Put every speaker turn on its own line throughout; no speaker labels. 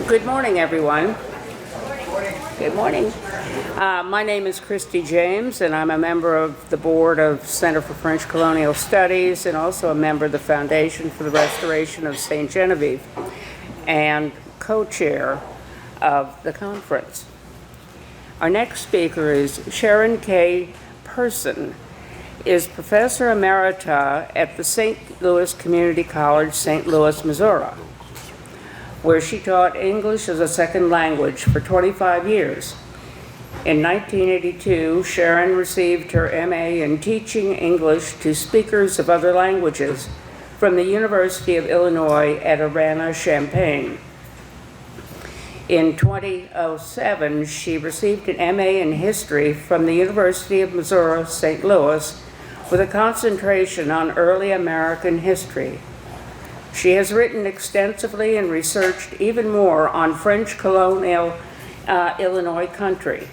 Good morning, everyone. Good morning. My name is Christy James, and I'm a member of the board of Center for French Colonial Studies and also a member of the Foundation for the Restoration of St. Genevieve and co-chair of the conference. Our next speaker is Sharon Person, is Professor Emerita at the St. Louis Community College, St. Louis, Missouri, where she taught English as a second language for 25 years. In 1982, Sharon received her MA in teaching English to speakers of other languages from the University of Illinois at Urbana-Champaign. In 2007, she received an MA in history from the University of Missouri, St. Louis, with a concentration on early American history. She has written extensively and researched even more on French colonial Illinois country.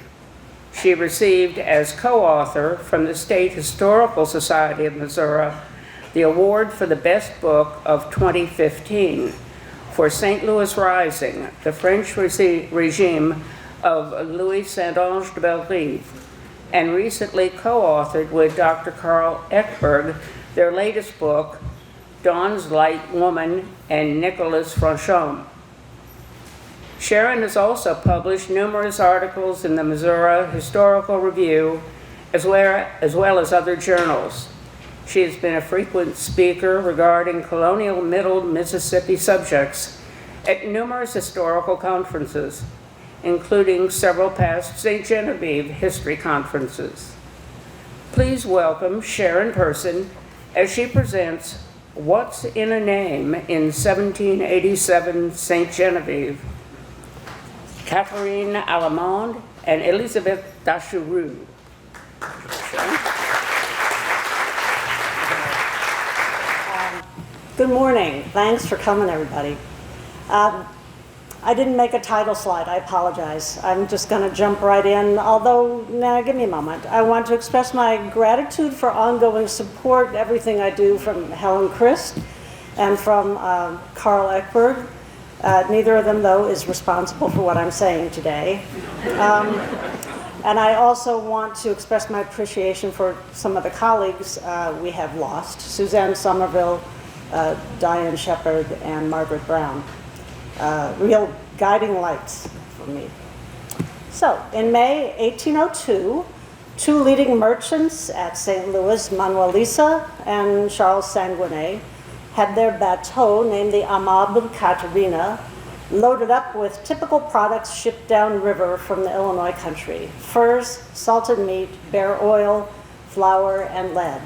She received as co-author from the State Historical Society of Missouri the award for the best book of 2015 for St. Louis Rising, the French regime of Louis Saint-Onge de Bellerive, and recently co-authored with Dr. Carl Ekberg their latest book, Dawn's Light Woman and Nicholas Franchon. Sharon has also published numerous articles in the Missouri Historical Review, as well as other journals. She has been a frequent speaker regarding colonial Middle Mississippi subjects at numerous historical conferences, including several past St. Genevieve history conferences. Please welcome Sharon Person as she presents What's in a Name in 1787 St. Genevieve, Catherine Alemande and Élisabeth Datchurut.
Good morning. Thanks for coming, everybody. I didn't make a title slide. I apologize. I'm just going to jump right in, although, give me a moment. I want to express my gratitude for ongoing support, everything I do, from Helen Christ and from Carl Ekberg. Neither of them, though, is responsible for what I'm saying today. And I also want to express my appreciation for some of the colleagues we have lost, Suzanne Somerville, Diane Shepard, and Margaret Brown. Real guiding lights for me. So, in May 1802, two leading merchants at St. Louis, Manuel Lisa and Charles Sanguinet, had their bateau named the Aimable Caterina loaded up with typical products shipped downriver from the Illinois country: furs, salted meat, bear oil, flour, and lead.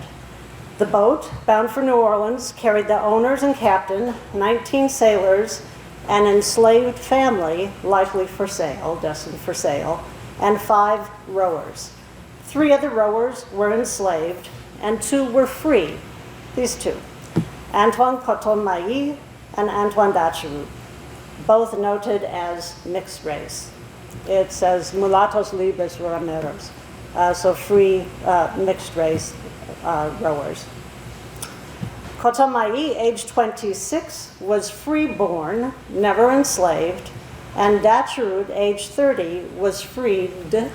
The boat, bound for New Orleans, carried the owners and captain, 19 sailors, an enslaved family, likely for sale, destined for sale, and 5 rowers. 3 of the rowers were enslaved, and 2 were free. These 2, Antoine Coton-Mailly and Antoine Datchurut, both noted as mixed race. It says mulattos libres rameros, so free mixed race rowers. Coton-Mailly, age 26, was free-born, never enslaved, and Datchurut, age 30, was freed,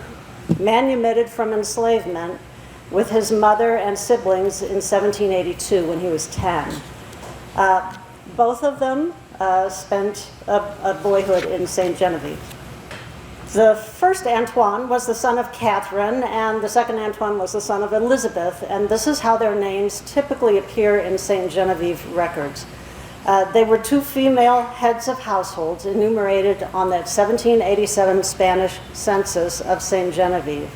manumitted from enslavement, with his mother and siblings in 1782 when he was 10. Both of them spent a boyhood in St. Genevieve. The first Antoine was the son of Catherine, and the second Antoine was the son of Elizabeth, and this is how their names typically appear in St. Genevieve records. They were 2 female heads of households enumerated on that 1787 Spanish census of St. Genevieve,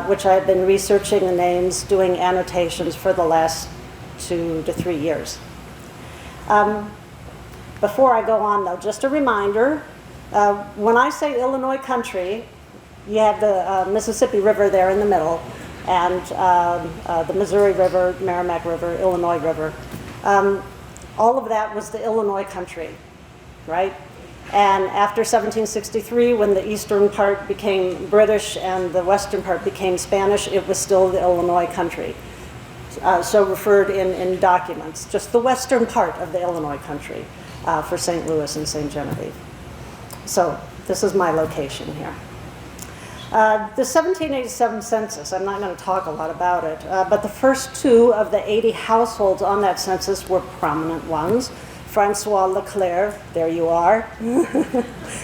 which I've been researching the names, doing annotations for the last 2 to 3 years. Before I go on, though, just a reminder, when I say Illinois country, you have the Mississippi River there in the middle, and the Missouri River, Merrimack River, Illinois River. All of that was the Illinois country, right? And after 1763, when the eastern part became British and the western part became Spanish, it was still the Illinois country. So referred in documents, just the western part of the Illinois country for St. Louis and St. Genevieve. So this is my location here. The 1787 census, I'm not going to talk a lot about it, but the first two of the 80 households on that census were prominent ones. Francois Leclerc, there you are.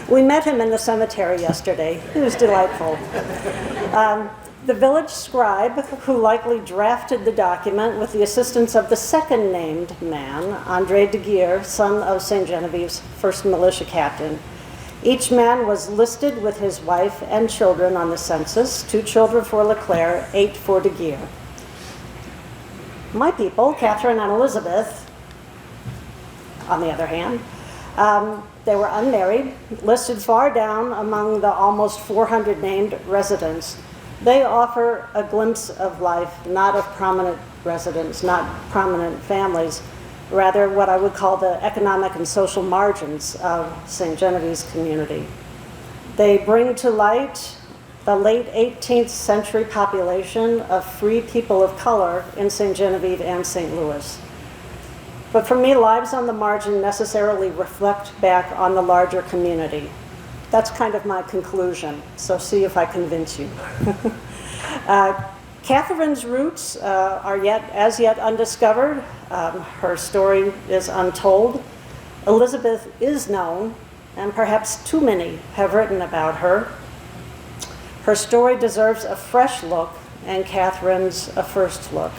We met him in the cemetery yesterday. He was delightful. The village scribe, who likely drafted the document with the assistance of the second named man, André de Guerre, son of St. Genevieve's first militia captain. Each man was listed with his wife and children on the census, 2 children for Leclerc, 8 for de Guerre. My people, Catherine and Elizabeth, on the other hand, they were unmarried, listed far down among the almost 400 named residents. They offer a glimpse of life, not of prominent residents, not prominent families, rather what I would call the economic and social margins of St. Genevieve's community. They bring to light the late 18th century population of free people of color in St. Genevieve and St. Louis. But for me, lives on the margin necessarily reflect back on the larger community. That's kind of my conclusion, so see if I convince you. Catherine's roots are as yet undiscovered. Her story is untold. Elizabeth is known, and perhaps too many have written about her. Her story deserves a fresh look, and Catherine's a first look.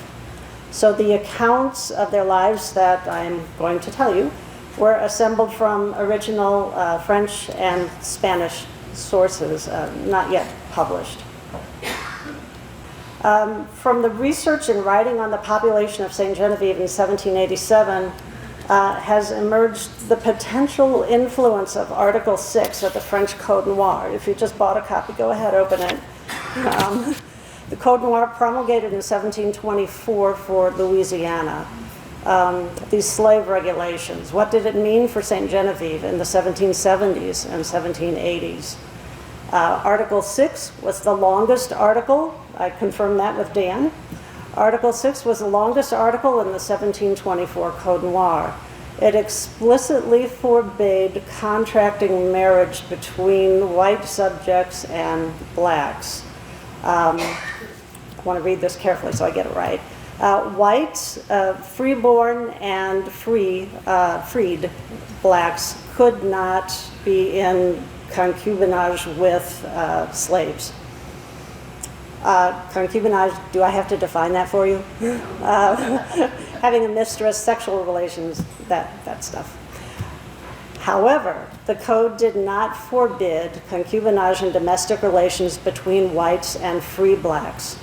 So the accounts of their lives that I'm going to tell you were assembled from original French and Spanish sources, not yet published. From the research and writing on the population of St. Genevieve in 1787 has emerged the potential influence of Article 6 of the French Code Noir. If you just bought a copy, go ahead, open it. The Code Noir promulgated in 1724 for Louisiana. These slave regulations. What did it mean for St. Genevieve in the 1770s and 1780s? Article 6 was the longest article. I confirmed that with Dan. Article 6 was the longest article in the 1724 Code Noir. It explicitly forbade contracting marriage between white subjects and blacks. I want to read this carefully so I get it right. Whites, freeborn and freed blacks could not be in concubinage with slaves. Concubinage, do I have to define that for you? Having a mistress, sexual relations, that stuff. However, the code did not forbid concubinage and domestic relations between whites and free blacks.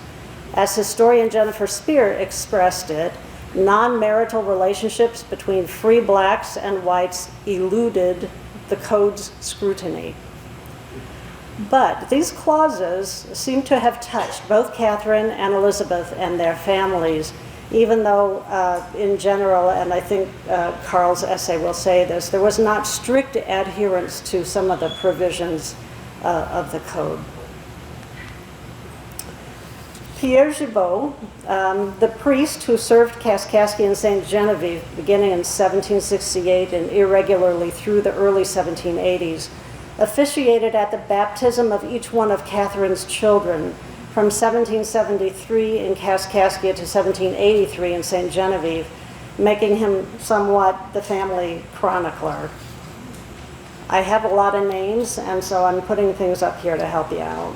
As historian Jennifer Spear expressed it, non-marital relationships between free blacks and whites eluded the code's scrutiny. But these clauses seem to have touched both Catherine and Elizabeth and their families, even though in general, and I think Carl's essay will say this, there was not strict adherence to some of the provisions of the code. Pierre Gibault, the priest who served Kaskaskia and St. Genevieve beginning in 1768 and irregularly through the early 1780s, officiated at the baptism of each one of Catherine's children from 1773 in Kaskaskia to 1783 in St. Genevieve, making him somewhat the family chronicler. I have a lot of names, and so I'm putting things up here to help you out.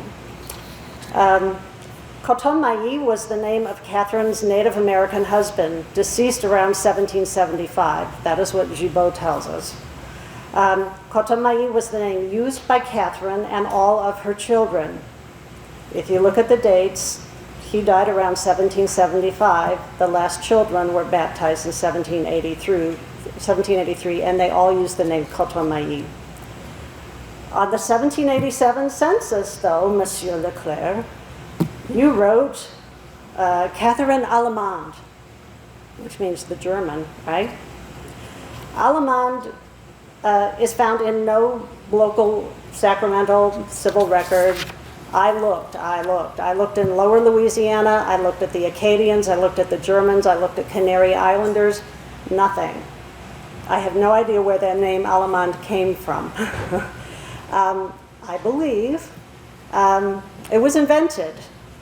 Coton Mailly was the name of Catherine's Native American husband, deceased around 1775. That is what Gibault tells us. Coton Mailly was the name used by Catherine and all of her children. If you look at the dates, he died around 1775. The last children were baptized in 1783, and they all used the name Coton Mailly. On the 1787 census, though, Monsieur Leclerc, you wrote Catherine Alemande, which means the German, right? Alemande is found in no local Sacramento civil record. I looked in Lower Louisiana, I looked at the Acadians, I looked at the Germans, I looked at Canary Islanders, nothing. I have no idea where that name Alemande came from. I believe it was invented,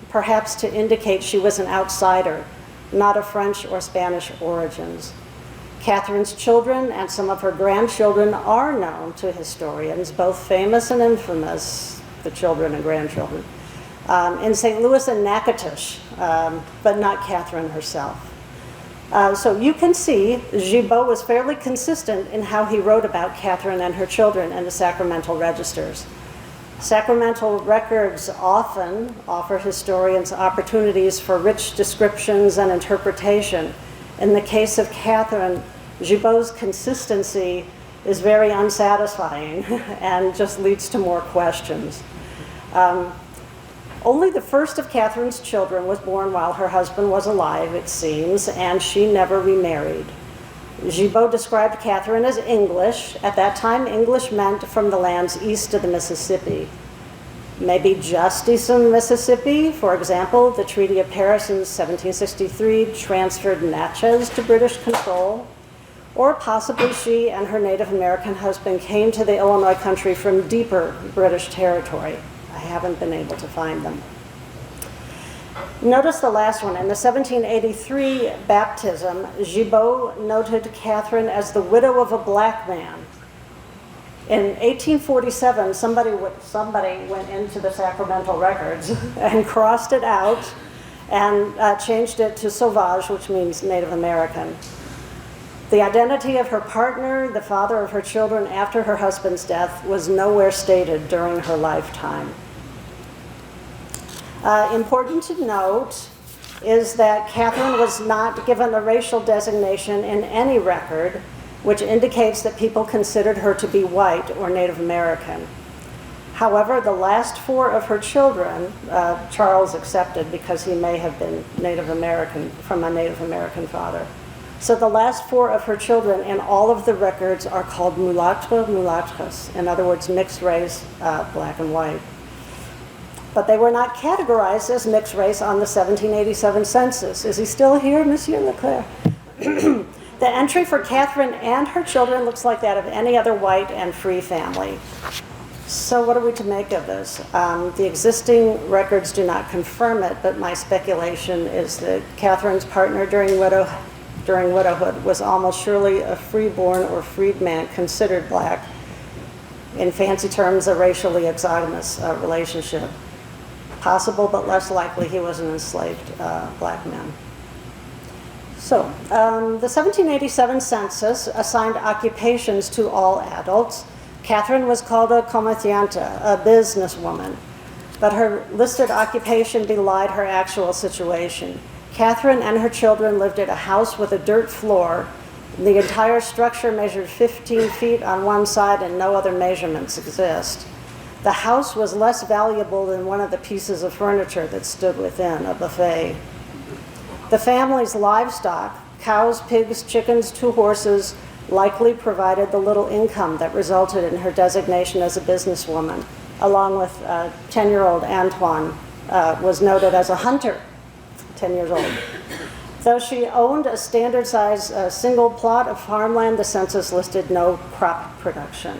perhaps to indicate she was an outsider, not of French or Spanish origins. Catherine's children and some of her grandchildren are known to historians, both famous and infamous, the children and grandchildren, in St. Louis and Natchitoches, but not Catherine herself. So you can see Gibault was fairly consistent in how he wrote about Catherine and her children in the sacramental registers. Sacramental records often offer historians opportunities for rich descriptions and interpretation. In the case of Catherine, Gibault's consistency is very unsatisfying and just leads to more questions. Only the first of Catherine's children was born while her husband was alive, it seems, and she never remarried. Gibault described Catherine as English. At that time, English meant from the lands east of the Mississippi. Maybe just east of the Mississippi. For example, the Treaty of Paris in 1763 transferred Natchez to British control. Or possibly she and her Native American husband came to the Illinois country from deeper British territory. I haven't been able to find them. Notice the last one. In the 1783 baptism, Gibault noted Catherine as the widow of a black man. In 1847, somebody went into the sacramental records and crossed it out and changed it to Sauvage, which means Native American. The identity of her partner, the father of her children after her husband's death, was nowhere stated during her lifetime. Important to note is that Catherine was not given a racial designation in any record, which indicates that people considered her to be white or Native American. However, the last four of her children, Charles excepted because he may have been Native American, from a Native American father. So the last four of her children in all of the records are called mulâtres, mulâtres, in other words, mixed race, black and white. But they were not categorized as mixed race on the 1787 census. Is he still here, Monsieur Leclerc? The entry for Catherine and her children looks like that of any other white and free family. So what are we to make of this? The existing records do not confirm it, but my speculation is that Catherine's partner during widowhood was almost surely a freeborn or freedman considered black. In fancy terms, a racially exogamous relationship. Possible, but less likely he was an enslaved black man. So, the 1787 census assigned occupations to all adults. Catherine was called a comerciante, a businesswoman, but her listed occupation belied her actual situation. Catherine and her children lived at a house with a dirt floor. The entire structure measured 15 feet on one side and no other measurements exist. The house was less valuable than one of the pieces of furniture that stood within, a buffet. The family's livestock, cows, pigs, chickens, 2 horses, likely provided the little income that resulted in her designation as a businesswoman, along with 10-year-old Antoine, was noted as a hunter, 10 years old. Though she owned a standard-size single plot of farmland, the census listed no crop production.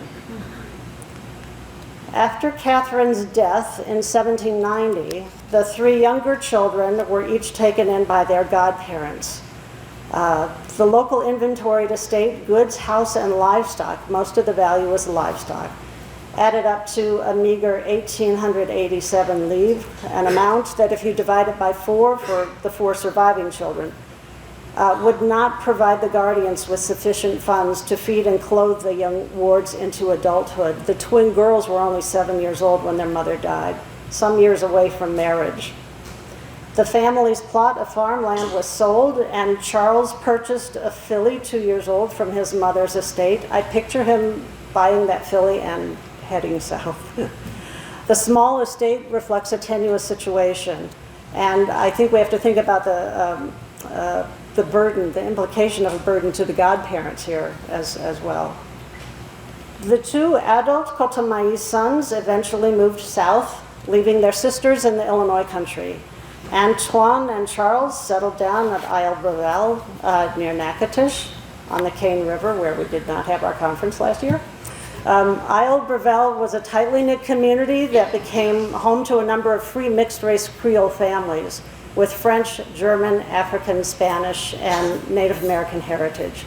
After Catherine's death in 1790, the 3 younger children were each taken in by their godparents. The local inventory to state goods, house, and livestock, most of the value was livestock, added up to a meager 1,887 livres, an amount that if you divide it by 4 for the 4 surviving children, would not provide the guardians with sufficient funds to feed and clothe the young wards into adulthood. The twin girls were only 7 years old when their mother died, some years away from marriage. The family's plot of farmland was sold, and Charles purchased a filly 2 years old from his mother's estate. I picture him buying that filly and heading south. The small estate reflects a tenuous situation, and I think we have to think about the burden, the implication of a burden to the godparents here as well. The 2 adult Cotomaï sons eventually moved south, leaving their sisters in the Illinois country. Antoine and Charles settled down at Isle Brevel near Natchitoches on the Cane River, where we did not have our conference last year. Isle Brevel was a tightly knit community that became home to a number of free mixed-race Creole families with French, German, African, Spanish, and Native American heritage.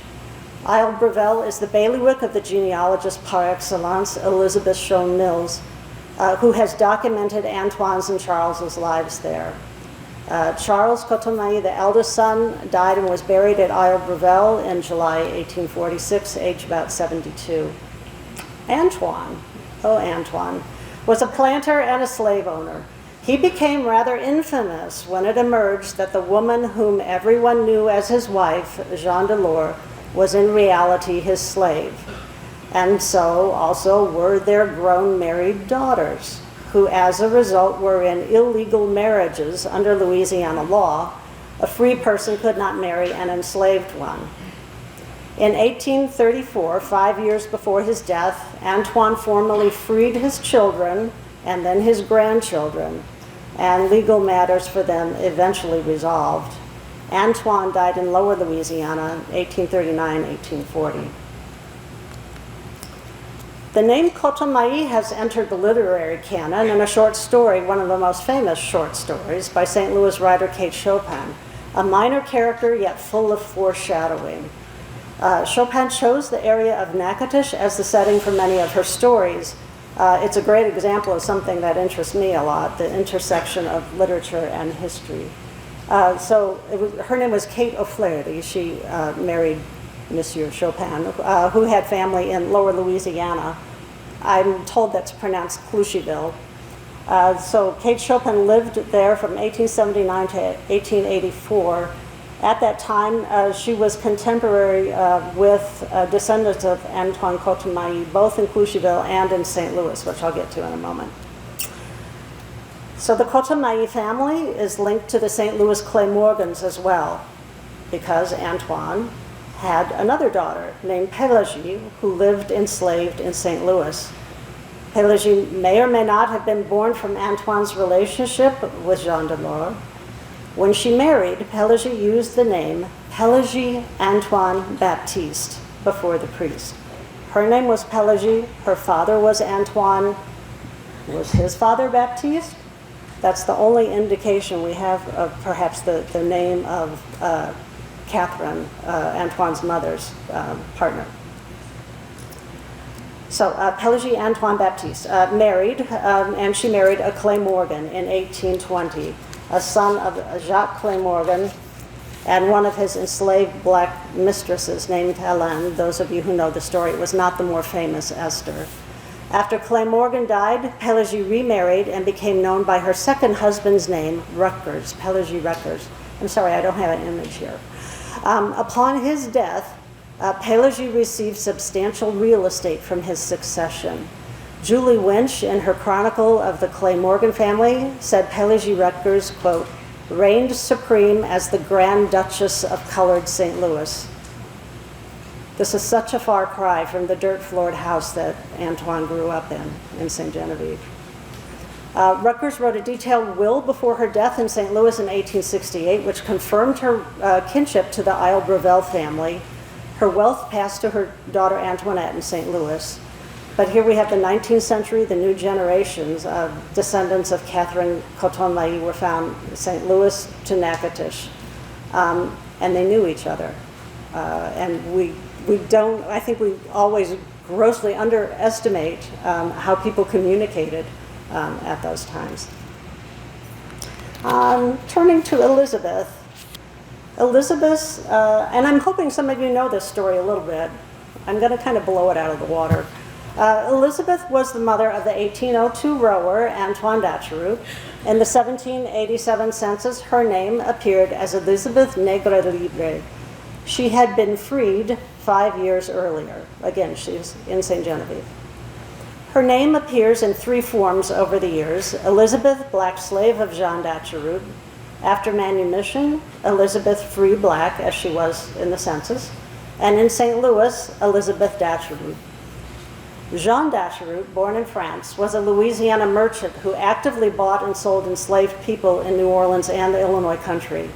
Isle Brevel is the bailiwick of the genealogist par excellence, Élisabeth Shone Mills, who has documented Antoine's and Charles's lives there. Charles Cotomayi, the eldest son, died and was buried at Isle Brevel in July 1846, aged about 72. Antoine, was a planter and a slave owner. He became rather infamous when it emerged that the woman whom everyone knew as his wife, Jeanne Delors, was in reality his slave. And so also were their grown married daughters, who as a result were in illegal marriages under Louisiana law. A free person could not marry an enslaved one. In 1834, 5 years before his death, Antoine formally freed his children and then his grandchildren, and legal matters for them eventually resolved. Antoine died in Lower Louisiana, 1839-1840. The name Cotomayi has entered the literary canon in a short story, one of the most famous short stories, by St. Louis writer Kate Chopin, a minor character yet full of foreshadowing. Chopin chose the area of Natchitoches as the setting for many of her stories. It's a great example of something that interests me a lot, the intersection of literature and history. Her name was Kate O'Flaherty. She married Monsieur Chopin, who had family in Lower Louisiana. I'm told that's pronounced Cloucheville. So Kate Chopin lived there from 1879 to 1884. At that time, she was contemporary with descendants of Antoine Cotomayi, both in Cloucheville and in St. Louis, which I'll get to in a moment. So the Cotomayi family is linked to the St. Louis Clay Morgans as well, because Antoine had another daughter named Pélagie, who lived enslaved in St. Louis. Pélagie may or may not have been born from Antoine's relationship with Jeanne Delors. When she married, Pélagie used the name Pélagie Antoine Baptiste before the priest. Her name was Pélagie, her father was Antoine. Was his father Baptiste? That's the only indication we have of perhaps the name of Catherine, Antoine's mother's partner. So Pélagie Antoine Baptiste married, and she married a Clay Morgan in 1820, a son of Jacques Clay Morgan and one of his enslaved black mistresses named Alemande. Those of you who know the story, it was not the more famous Esther. After Clay Morgan died, Pélagie remarried and became known by her second husband's name, Rutgers, Pélagie Rutgers. I'm sorry, I don't have an image here. Upon his death, Pélagie received substantial real estate from his succession. Julie Winch, in her chronicle of the Clay Morgan family, said Pélagie Rutgers, quote, reigned supreme as the Grand Duchess of colored St. Louis. This is such a far cry from the dirt-floored house that Antoine grew up in St. Genevieve. Rutgers wrote a detailed will before her death in St. Louis in 1868, which confirmed her kinship to the Isle Brevel family. Her wealth passed to her daughter Antoinette in St. Louis. But here we have the 19th century, the new generations of descendants of Catherine Cotomayi were found in St. Louis to Natchitoches. And they knew each other. And I think we always grossly underestimate how people communicated at those times. Turning to Élisabeth. Élisabeth, and I'm hoping some of you know this story a little bit. I'm going to kind of blow it out of the water. Élisabeth was the mother of the 1802 rower Antoine Datchurut. In the 1787 census, her name appeared as Élisabeth Negre Libre. She had been freed 5 years earlier. Again, she's in St. Genevieve. Her name appears in 3 forms over the years: Élisabeth, black slave of Jean Datchurut; after manumission, Élisabeth free black, as she was in the census; and in St. Louis, Élisabeth Datchurut. Jean Datchurut, born in France, was a Louisiana merchant who actively bought and sold enslaved people in New Orleans and the Illinois country.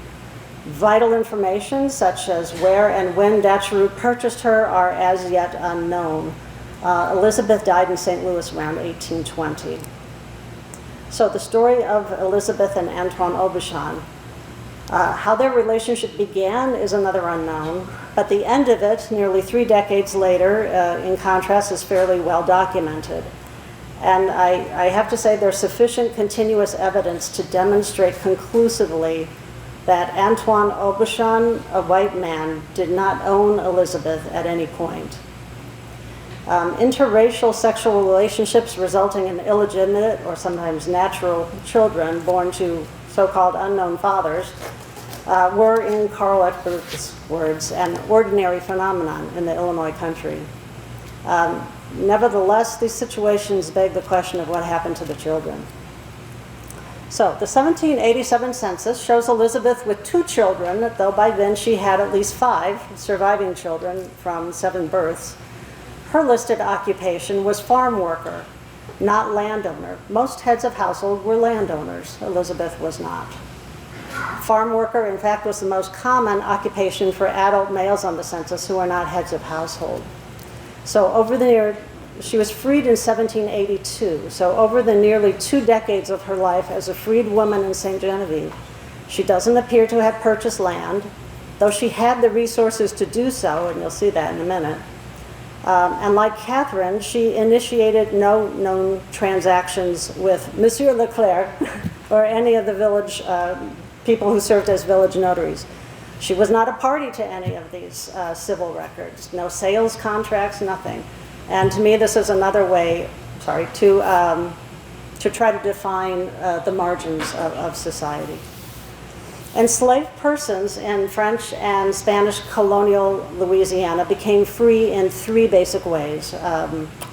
Vital information, such as where and when Datchurut purchased her, are as yet unknown. Elizabeth died in St. Louis around 1820. So the story of Elizabeth and Antoine Aubuchon, how their relationship began is another unknown, but the end of it, nearly 3 decades later, in contrast, is fairly well documented. And I have to say there's sufficient continuous evidence to demonstrate conclusively that Antoine Aubuchon, a white man, did not own Elizabeth at any point. Interracial sexual relationships resulting in illegitimate or sometimes natural children born to so-called unknown fathers were, in Carl Eckbert's words, an ordinary phenomenon in the Illinois country. Nevertheless, these situations beg the question of what happened to the children. So the 1787 census shows Elizabeth with 2 children, though by then she had at least 5 surviving children from 7 births. Her listed occupation was farm worker, not landowner. Most heads of household were landowners. Elizabeth was not. Farm worker, in fact, was the most common occupation for adult males on the census who were not heads of household. So she was freed in 1782. So over the nearly 2 decades of her life as a freed woman in St. Genevieve, she doesn't appear to have purchased land, though she had the resources to do so, and you'll see that in a minute. And like Catherine, she initiated no known transactions with Monsieur Leclerc or any of the village people who served as village notaries. She was not a party to any of these civil records, no sales contracts, nothing. And to me, this is another way, to try to define the margins of society. Enslaved persons in French and Spanish colonial Louisiana became free in 3 basic ways: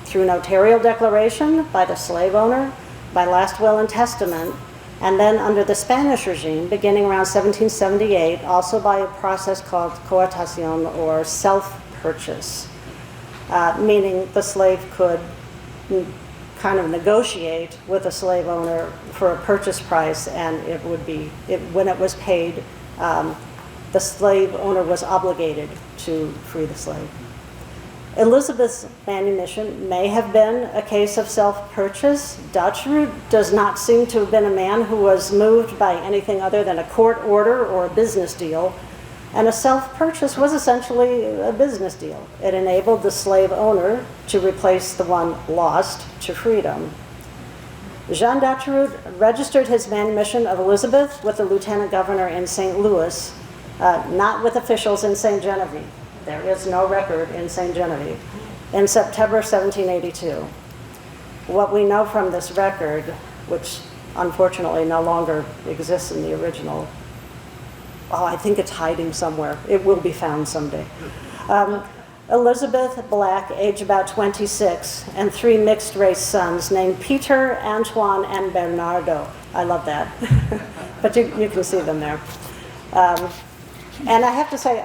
through notarial declaration by the slave owner, by last will and testament, and then under the Spanish regime, beginning around 1778, also by a process called coartación, or self-purchase, meaning the slave could kind of negotiate with a slave owner for a purchase price, and it would be, when it was paid, the slave owner was obligated to free the slave. Elizabeth's manumission may have been a case of self-purchase. Datchurut does not seem to have been a man who was moved by anything other than a court order or a business deal, and a self-purchase was essentially a business deal. It enabled the slave owner to replace the one lost to freedom. Jean Datchurut registered his manumission of Elizabeth with the lieutenant governor in St. Louis, not with officials in St. Genevieve. There is no record in St. Genevieve, in September 1782. What we know from this record, which unfortunately no longer exists in the original, I think it's hiding somewhere. It will be found someday. Elizabeth Black, age about 26, and 3 mixed-race sons named Peter, Antoine, and Bernardo. I love that. But you can see them there. And I have to say,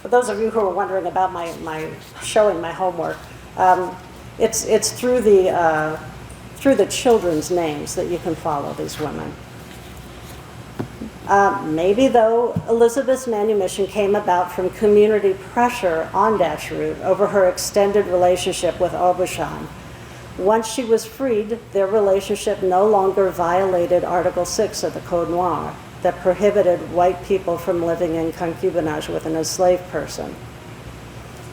for those of you who are wondering about my showing my homework, it's through the children's names that you can follow these women. Maybe, though, Elizabeth's manumission came about from community pressure on Datchurut over her extended relationship with Aubuchon. Once she was freed, their relationship no longer violated Article 6 of the Code Noir that prohibited white people from living in concubinage with an enslaved person.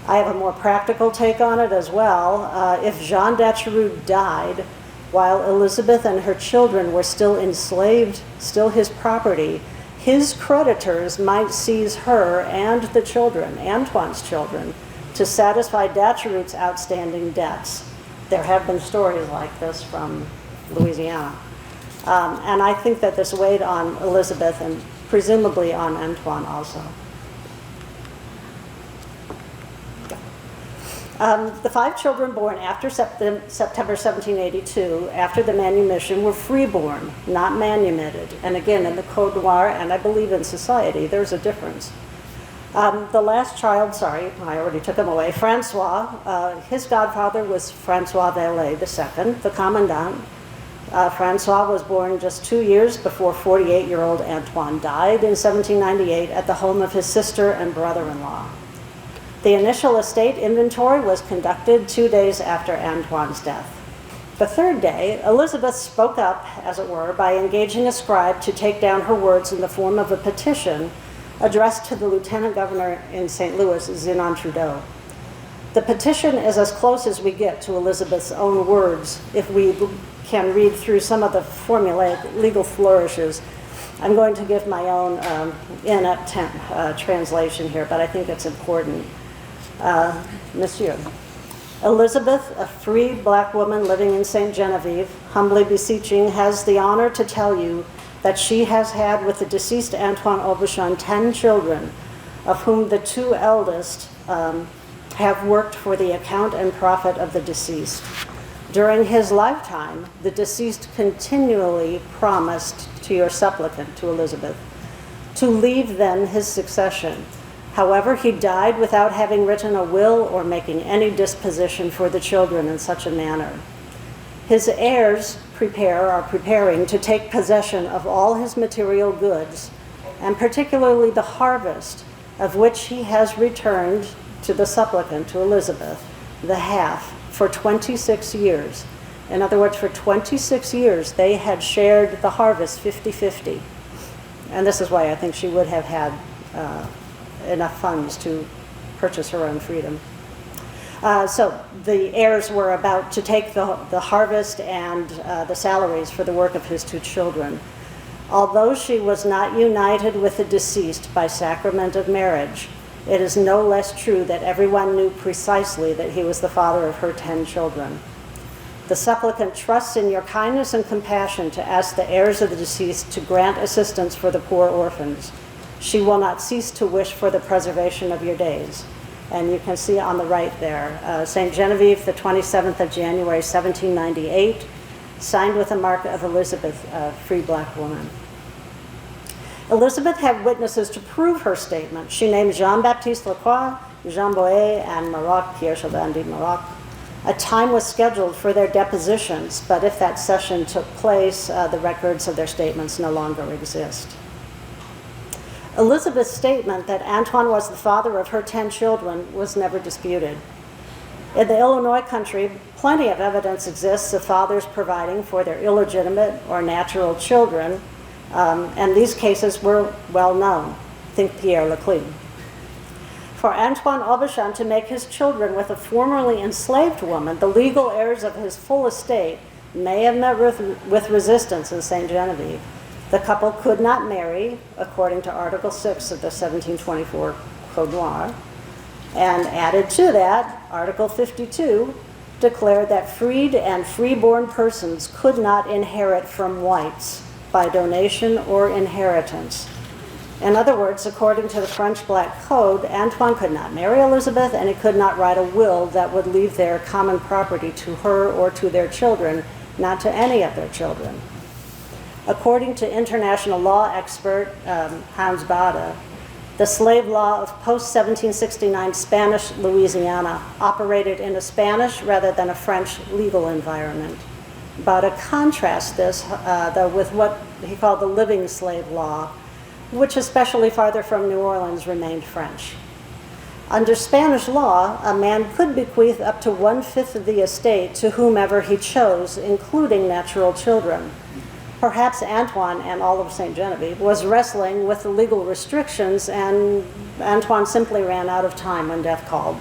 I have a more practical take on it as well. If Jean Datchurut died while Elizabeth and her children were still enslaved, still his property, his creditors might seize her and the children, Antoine's children, to satisfy Datchurut's outstanding debts. There have been stories like this from Louisiana. And I think that this weighed on Elizabeth and presumably on Antoine also. The 5 children born after September 1782, after the manumission, were freeborn, not manumitted. And again, in the Code Noir, and I believe in society, there's a difference. The last child, I already took him away, Francois, his godfather was Francois Valet II, the commandant. Francois was born just 2 years before 48-year-old Antoine died in 1798 at the home of his sister and brother-in-law. The initial estate inventory was conducted 2 days after Antoine's death. The third day, Élisabeth spoke up, as it were, by engaging a scribe to take down her words in the form of a petition addressed to the lieutenant governor in St. Louis, Zenon Trudeau. The petition is as close as we get to Elizabeth's own words if we can read through some of the formulaic legal flourishes. I'm going to give my own inept translation here, but I think it's important. Monsieur, Elizabeth, a free black woman living in St. Genevieve, humbly beseeching, has the honor to tell you that she has had with the deceased Antoine Aubuchon 10 children, of whom the 2 eldest have worked for the account and profit of the deceased. During his lifetime, the deceased continually promised to your supplicant, to Elizabeth, to leave them his succession. However, he died without having written a will or making any disposition for the children in such a manner. His heirs are preparing to take possession of all his material goods, and particularly the harvest, of which he has returned to the supplicant, to Elizabeth, the half, for 26 years. In other words, for 26 years, they had shared the harvest 50-50. And this is why I think she would have had enough funds to purchase her own freedom. So the heirs were about to take the harvest and the salaries for the work of his 2 children. Although she was not united with the deceased by sacrament of marriage, it is no less true that everyone knew precisely that he was the father of her 10 children. The supplicant trusts in your kindness and compassion to ask the heirs of the deceased to grant assistance for the poor orphans. She will not cease to wish for the preservation of your days. And you can see on the right there, St. Genevieve, the 27th of January, 1798, signed with the mark of Elizabeth, a free black woman. Elizabeth had witnesses to prove her statement. She named Jean-Baptiste Lacroix, Jean Boyer, and Maroc, Pierre Chauvin de Maroc. A time was scheduled for their depositions, but if that session took place, the records of their statements no longer exist. Elizabeth's statement that Antoine was the father of her 10 children was never disputed. In the Illinois country, plenty of evidence exists of fathers providing for their illegitimate or natural children, and these cases were well known. Think Pierre Leclerc. For Antoine Aubuchon to make his children with a formerly enslaved woman the legal heirs of his full estate may have met with resistance in St. Genevieve. The couple could not marry, according to Article 6 of the 1724 Code Noir, and added to that, Article 52 declared that freed and freeborn persons could not inherit from whites by donation or inheritance. In other words, according to the French Black Code, Antoine could not marry Elizabeth, and he could not write a will that would leave their common property to her or to their children, not to any of their children. According to international law expert Hans Bade, the slave law of post-1769 Spanish Louisiana operated in a Spanish rather than a French legal environment. Bade contrasts this, though, with what he called the living slave law, which, especially farther from New Orleans, remained French. Under Spanish law, a man could bequeath up to 1/5 of the estate to whomever he chose, including natural children. Perhaps Antoine and all of St. Genevieve was wrestling with the legal restrictions, and Antoine simply ran out of time when death called.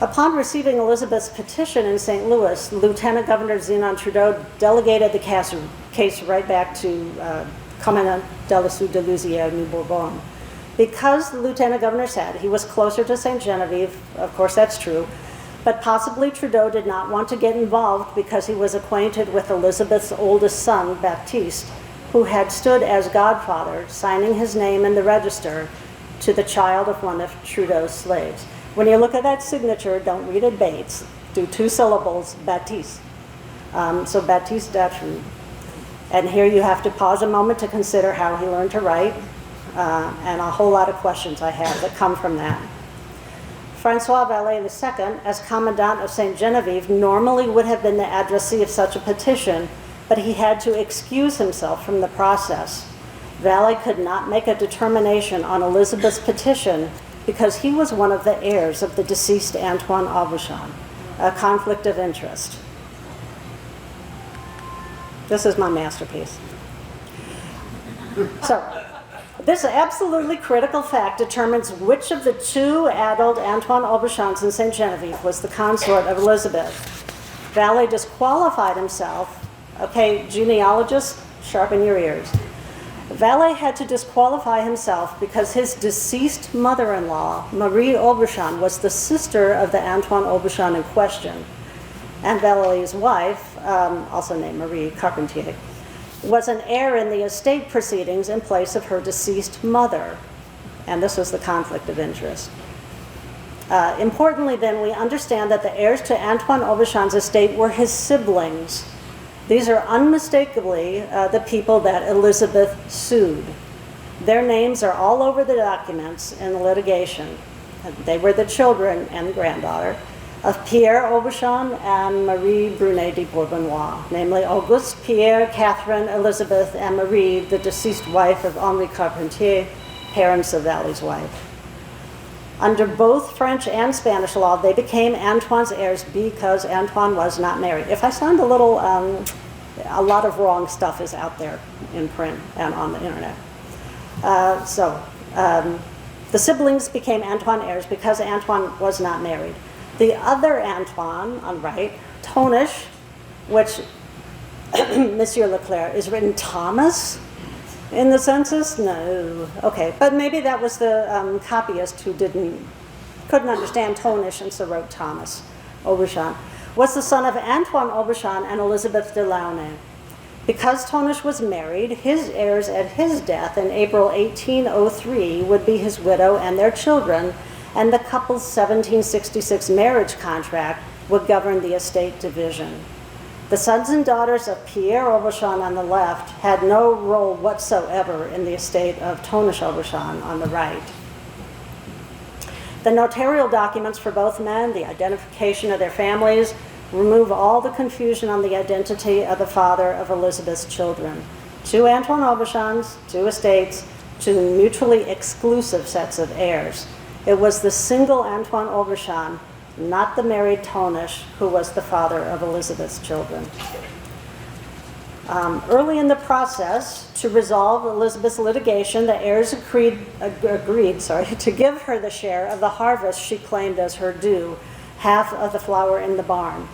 Upon receiving Elizabeth's petition in St. Louis, Lieutenant Governor Zenon Trudeau delegated the case right back to Commandant Delassou de Louisière, New Bourbon. Because the Lieutenant Governor said he was closer to St. Genevieve, of course that's true, but possibly Trudeau did not want to get involved because he was acquainted with Elizabeth's oldest son, Baptiste, who had stood as godfather, signing his name in the register to the child of one of Trudeau's slaves. When you look at that signature, don't read it Bates. Do 2 syllables, Baptiste. So Baptiste Datchurut. And here you have to pause a moment to consider how he learned to write, and a whole lot of questions I have that come from that. Francois Vallée II, as Commandant of St. Genevieve, normally would have been the addressee of such a petition, but he had to excuse himself from the process. Valley could not make a determination on Elizabeth's petition because he was one of the heirs of the deceased Antoine Aubuchon, a conflict of interest. This is my masterpiece. So, this absolutely critical fact determines which of the two adult Antoine Aubuchons in St. Genevieve was the consort of Elizabeth. Valley disqualified himself. Okay, genealogists, sharpen your ears. Valley had to disqualify himself because his deceased mother-in-law, Marie Aubuchon, was the sister of the Antoine Aubuchon in question. And Valley's wife, also named Marie Carpentier, was an heir in the estate proceedings in place of her deceased mother. And this was the conflict of interest. Importantly, then, we understand that the heirs to Antoine Aubuchon's estate were his siblings. These are unmistakably the people that Elizabeth sued. Their names are all over the documents in the litigation. They were the children and granddaughter of Pierre Aubuchon and Marie Brunet de Bourbonnois, namely Auguste, Pierre, Catherine, Elizabeth, and Marie, the deceased wife of Henri Carpentier, parents of Valley's wife. Under both French and Spanish law, they became Antoine's heirs because Antoine was not married. If I sound a little, a lot of wrong stuff is out there in print and on the internet. The siblings became Antoine heirs because Antoine was not married. The other Antoine, on right, Tonish, which Monsieur Leclerc is written Thomas in the census? No. Okay, but maybe that was the copyist who couldn't understand Tonish and so wrote Thomas Aubuchon, was the son of Antoine Aubuchon and Elizabeth de Launay. Because Tonish was married, his heirs at his death in April 1803 would be his widow and their children, and the couple's 1766 marriage contract would govern the estate division. The sons and daughters of Pierre Aubuchon on the left had no role whatsoever in the estate of Tonish Aubuchon on the right. The notarial documents for both men, the identification of their families, remove all the confusion on the identity of the father of Elizabeth's children. Two Antoine Aubuchons, two estates, two mutually exclusive sets of heirs. It was the single Antoine Aubuchon, not the married Tonish, who was the father of Elizabeth's children. Early in the process, to resolve Elizabeth's litigation, the heirs agreed to give her the share of the harvest she claimed as her due, half of the flour in the barn,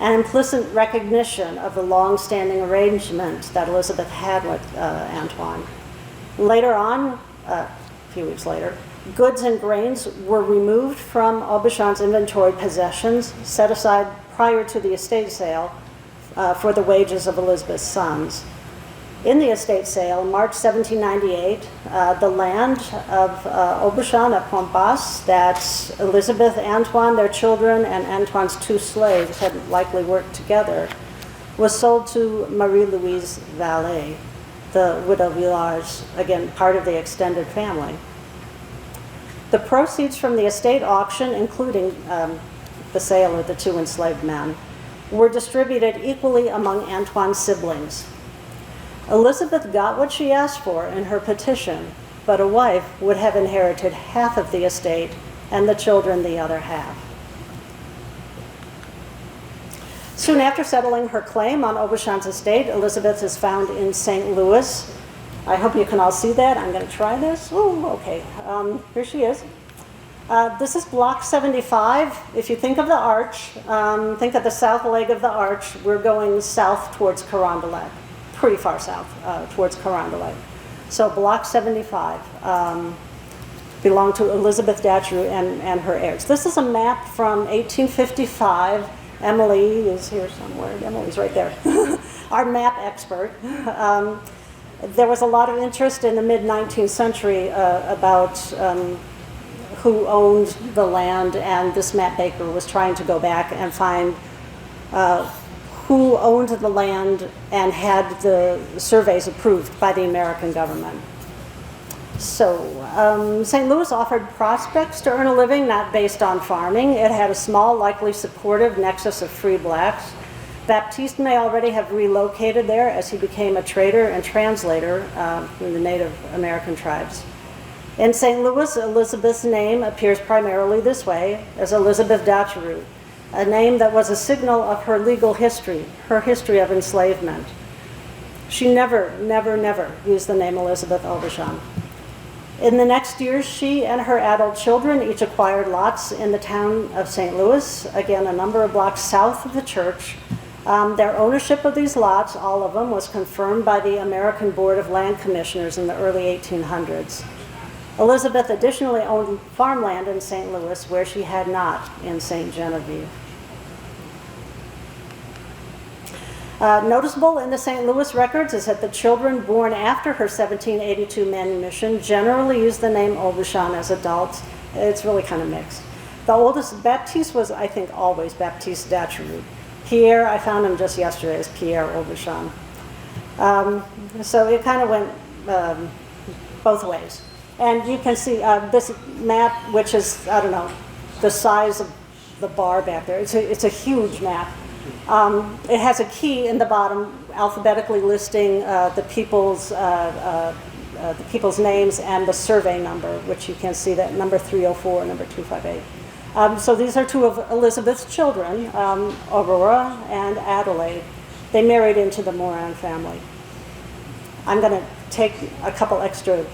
an implicit recognition of the long-standing arrangement that Elizabeth had with Antoine. Later on, a few weeks later, goods and grains were removed from Aubuchon's inventory possessions, set aside prior to the estate sale for the wages of Elizabeth's sons. In the estate sale, March 1798, the land of Aubuchon at Pontbasse that Elizabeth, Antoine, their children, and Antoine's two slaves had likely worked together, was sold to Marie-Louise Vallée, the widow Villars, again, part of the extended family. The proceeds from the estate auction, including the sale of the two enslaved men, were distributed equally among Antoine's siblings. Elizabeth got what she asked for in her petition, but a wife would have inherited half of the estate and the children the other half. Soon after settling her claim on Aubuchon's estate, Elizabeth is found in St. Louis. I hope you can all see that. I'm going to try this. Oh, okay. Here she is. This is Block 75. If you think of the arch, think of the south leg of the arch. We're going south towards Carondelet, pretty far south towards Carondelet. So Block 75 belonged to Élisabeth Datchurut and her heirs. This is a map from 1855. Emily is here somewhere. Emily's right there. Our map expert. There was a lot of interest in the mid-19th century about who owned the land, and this map maker was trying to go back and find who owned the land and had the surveys approved by the American government. So St. Louis offered prospects to earn a living not based on farming. It had a small, likely supportive nexus of free blacks. Baptiste may already have relocated there as he became a trader and translator in the Native American tribes. In St. Louis, Elizabeth's name appears primarily this way, as Élisabeth Datchurut, a name that was a signal of her legal history, her history of enslavement. She never used the name Élisabeth Aubuchon. In the next years, she and her adult children each acquired lots in the town of St. Louis, again, a number of blocks south of the church. Their ownership of these lots, all of them, was confirmed by the American Board of Land Commissioners in the early 1800s. Elizabeth additionally owned farmland in St. Louis, where she had not in St. Genevieve. Noticeable in the St. Louis records is that the children born after her 1782 manumission generally use the name Aubuchon as adults. It's really kind of mixed. The oldest, Baptiste, was, I think, always Baptiste Datchurut. Pierre, I found him just yesterday as Pierre Aubuchon. So it kind of went both ways. And you can see this map, which is, I don't know, the size of the bar back there. It's a huge map. It has a key in the bottom, alphabetically listing the people's names and the survey number, which you can see that number 304, number 258. So these are two of Elizabeth's children, Aurora and Adelaide. They married into the Moran family. I'm going to take a couple extra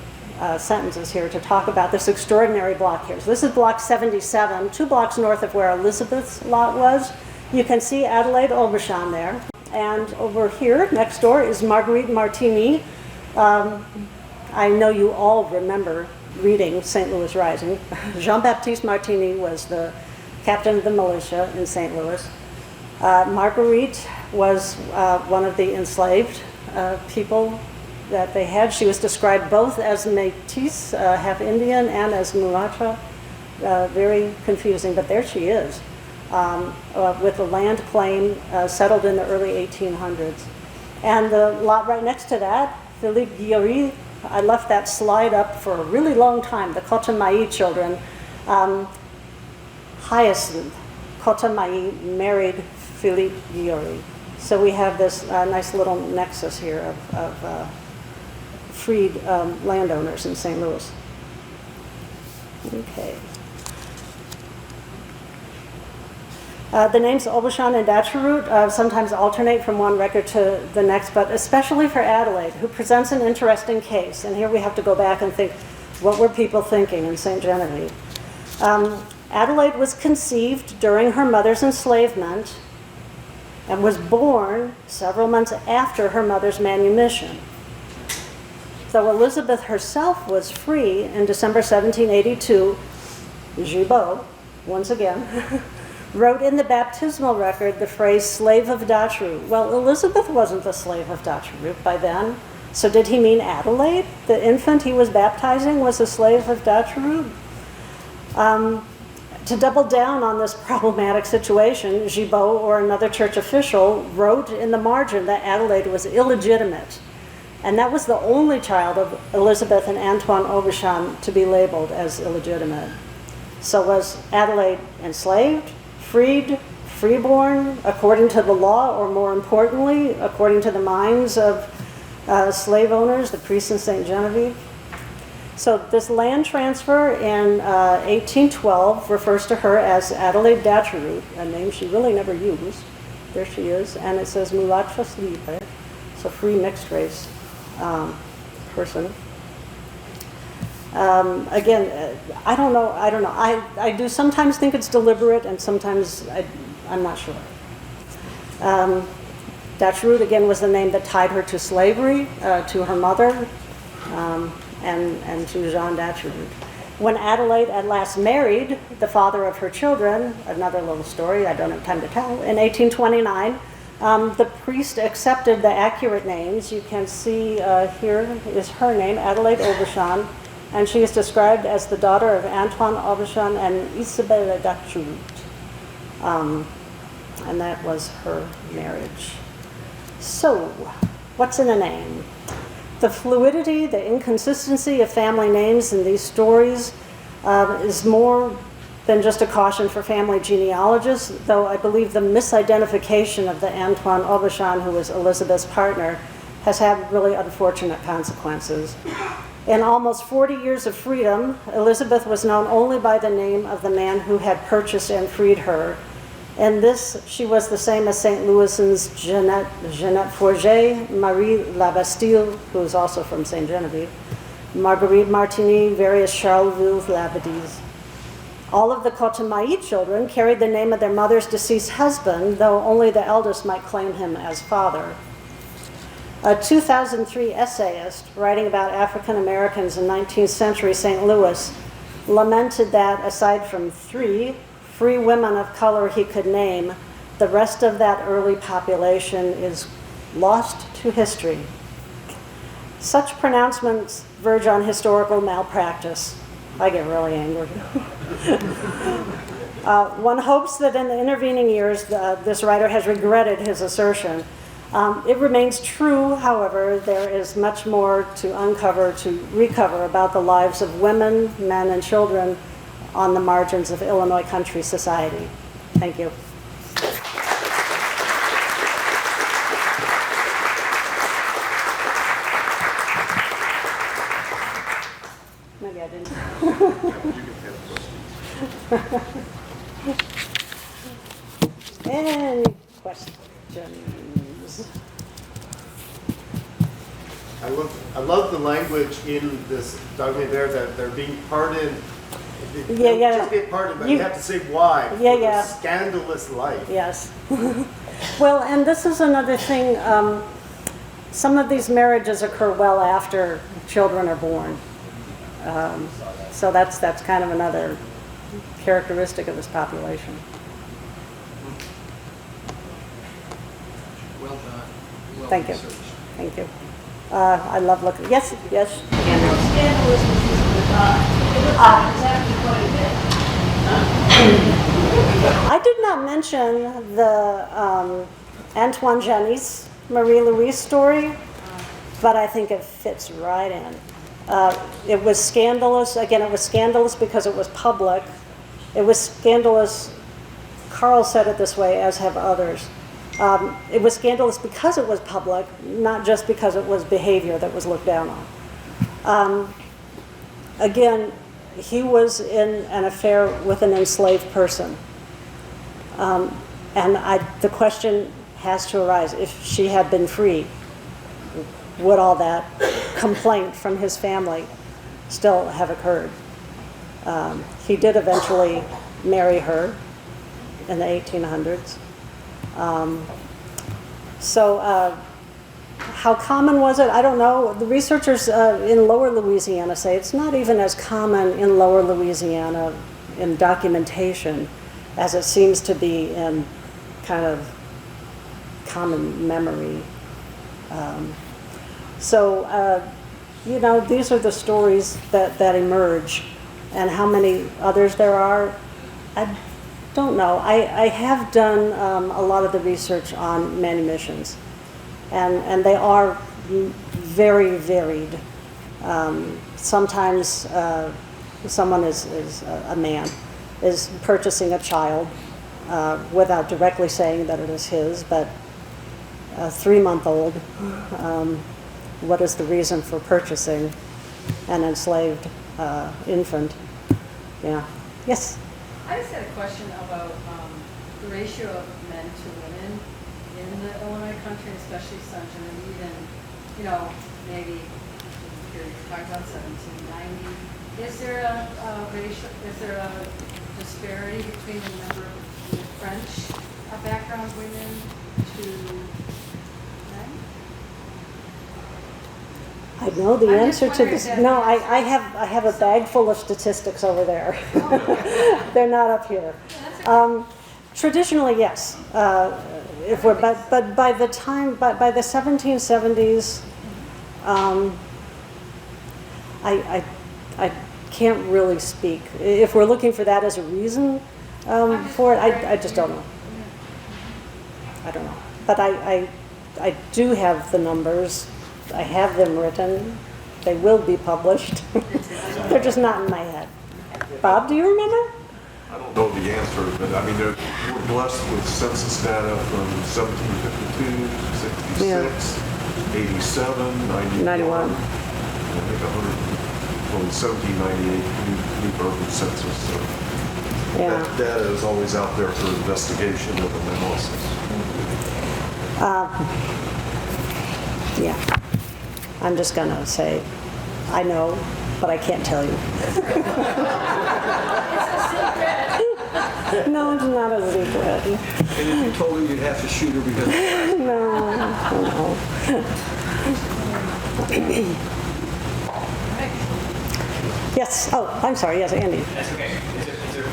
sentences here to talk about this extraordinary block here. So this is block 77, 2 blocks north of where Elizabeth's lot was. You can see Adelaide Aubuchon there. And over here, next door, is Marguerite Martini. I know you all remember reading St. Louis Rising. Jean-Baptiste Martini was the captain of the militia in St. Louis. Marguerite was one of the enslaved people that they had. She was described both as Métis, half Indian, and as mulata. Very confusing, but there she is, with a land claim settled in the early 1800s. And the lot right next to that, Philippe Guillory, I left that slide up for a really long time, the Cottemaille children. Hyacinth Cottemaille married Philippe Guillory. So we have this nice little nexus here of freed landowners in St. Louis. Okay. The names Aubuchon and Datchurut sometimes alternate from one record to the next, but especially for Adelaide, who presents an interesting case. And here we have to go back and think, what were people thinking in St. Genevieve? Adelaide was conceived during her mother's enslavement and was born several months after her mother's manumission. Though Elizabeth herself was free in December 1782, Gibault, once again, wrote in the baptismal record the phrase slave of Datchurut. Well, Elizabeth wasn't the slave of Datchurut by then. So did he mean Adelaide? The infant he was baptizing was a slave of Datchurut? To double down on this problematic situation, Gibault, or another church official, wrote in the margin that Adelaide was illegitimate. And that was the only child of Elizabeth and Antoine Aubuchon to be labeled as illegitimate. So was Adelaide enslaved, freed, freeborn, according to the law, or more importantly, according to the minds of slave owners, the priests in St. Genevieve? So this land transfer in 1812 refers to her as Adelaide Datchurut, a name she really never used. There she is, and it says mulatress libre, so free mixed race person. Again, I don't know. I do sometimes think it's deliberate, and sometimes I'm not sure. Datchurut, again, was the name that tied her to slavery, to her mother, and to Jean Datchurut. When Adelaide at last married the father of her children, another little story I don't have time to tell, in 1829, the priest accepted the accurate names. You can see here is her name, Adelaide Aubuchon, and she is described as the daughter of Antoine Aubuchon and Élisabeth Datchurut. And that was her marriage. So, what's in a name? The fluidity, the inconsistency of family names in these stories is more Then just a caution for family genealogists, though I believe the misidentification of the Antoine Aubuchon, who was Elizabeth's partner, has had really unfortunate consequences. In almost 40 years of freedom, Elizabeth was known only by the name of the man who had purchased and freed her. In this, she was the same as St. Louisans Jeannette Forget, Marie Labastille, who is also from St. Genevieve, Marguerite Martigny, various Charleville Labadis. All of the Cottemaille children carried the name of their mother's deceased husband, though only the eldest might claim him as father. A 2003 essayist writing about African Americans in 19th century St. Louis lamented that, aside from 3 free women of color he could name, the rest of that early population is lost to history. Such pronouncements verge on historical malpractice. I get really angry. One hopes that in the intervening years, this writer has regretted his assertion. It remains true, however, there is much more to recover about the lives of women, men, and children on the margins of Illinois country society. Thank you. Maybe I didn't. Any questions?
I love the language in this document there that they're being pardoned.
Yeah, yeah.
Just get pardoned, but you have to say why.
Yeah,
for
yeah.
the scandalous life.
Yes. Well, and this is another thing. Some of these marriages occur well after children are born. So that's kind of another characteristic of this population.
Well done. Well
Thank you.
researched.
Thank you. I love looking. Yes, yes.
Scandalous it was exactly quite a bit.
I did not mention the Antoine Janice Marie Louise story, but I think it fits right in. It was scandalous. Again, it was scandalous because it was public. It was scandalous. Carl said it this way, as have others. It was scandalous because it was public, not just because it was behavior that was looked down on. Again, he was in an affair with an enslaved person. And the question has to arise, if she had been free, would all that complaint from his family still have occurred? He did eventually marry her in the 1800s. How common was it? I don't know. The researchers in Lower Louisiana say it's not even as common in Lower Louisiana in documentation as it seems to be in kind of common memory. These are the stories that emerge, and how many others there are, I don't know. I have done a lot of the research on manumissions, and they are very varied. Sometimes someone a man is purchasing a child without directly saying that it is his, but a 3-month-old. What is the reason for purchasing an enslaved infant? Yeah. Yes.
I just had a question about the ratio of men to women in the Illinois country, especially St. Genevieve, and maybe you're talking about 1790. Is there a ratio? Is there a disparity between the number of French background women to men?
I know the
I'm just
answer to
wondering
this.
if that
No,
makes
I have a bag full of statistics over there. They're not up here. Traditionally, yes. But by the 1770s, I can't really speak. If we're looking for that as a reason for it, I just don't know. I don't know. But I do have the numbers. I have them written. They will be published. They're just not in my head. Bob, do you remember?
I don't know the answer, but I mean, we're blessed with census data from 1752, 66, 87, 91.
91.
I think 100, well, 1798, new urban census. So
Yeah.
that data is always out there for investigation and analysis.
Yeah. I'm just going to say, I know, but I can't tell you. No, it's not a secret.
And if you told her, you'd have to shoot her because
No. Yes. Oh, I'm sorry. Yes, Andy.
That's okay. It's a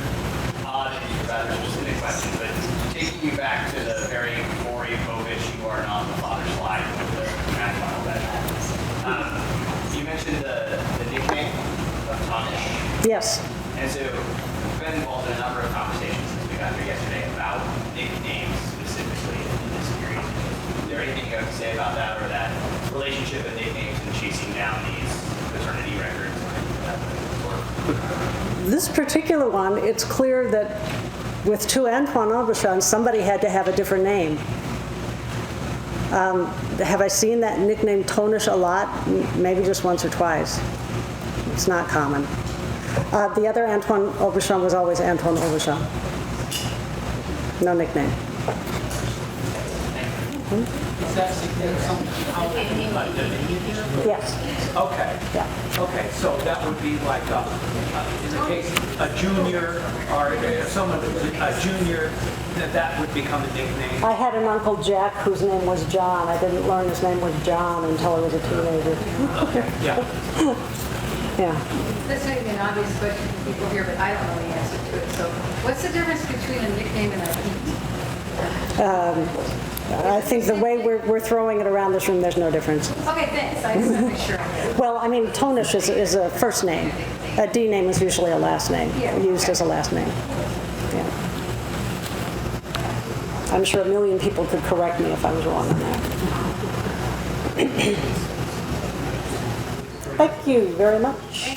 odd and rather specific question, but taking you back to the very gory focus you are on the father slide with the math model that you mentioned the nickname of Tonish.
Yes.
And so we've been involved in a number of conversations since we got here yesterday about nicknames specifically in this period. Is there anything you have to say about that or that relationship of nicknames and chasing down these paternity records?
This particular one, it's clear that with two Antoine Aubuchon, somebody had to have a different name. Have I seen that nickname Tonish a lot? Maybe just once or twice. It's not common. The other Antoine Aubuchon was always Antoine Aubuchon. No nickname.
Is that somehow like the
Yes.
Okay.
Yeah.
Okay, so that would be like in the case a junior or someone who's a junior, that would become a nickname.
I had an Uncle Jack whose name was John. I didn't learn his name was John until I was a teenager.
Okay, yeah.
Yeah.
This may be an obvious question to people here, but I don't know the answer to it. So what's the difference between a nickname and a heat?
I think the way we're throwing it around this room, there's no difference.
Okay, thanks. I just want to make sure.
Well, I mean, Tonish is a first name. A D name is usually a last name, used as a last name. Yeah. I'm sure a million people could correct me if I was wrong on that. Thank you very much.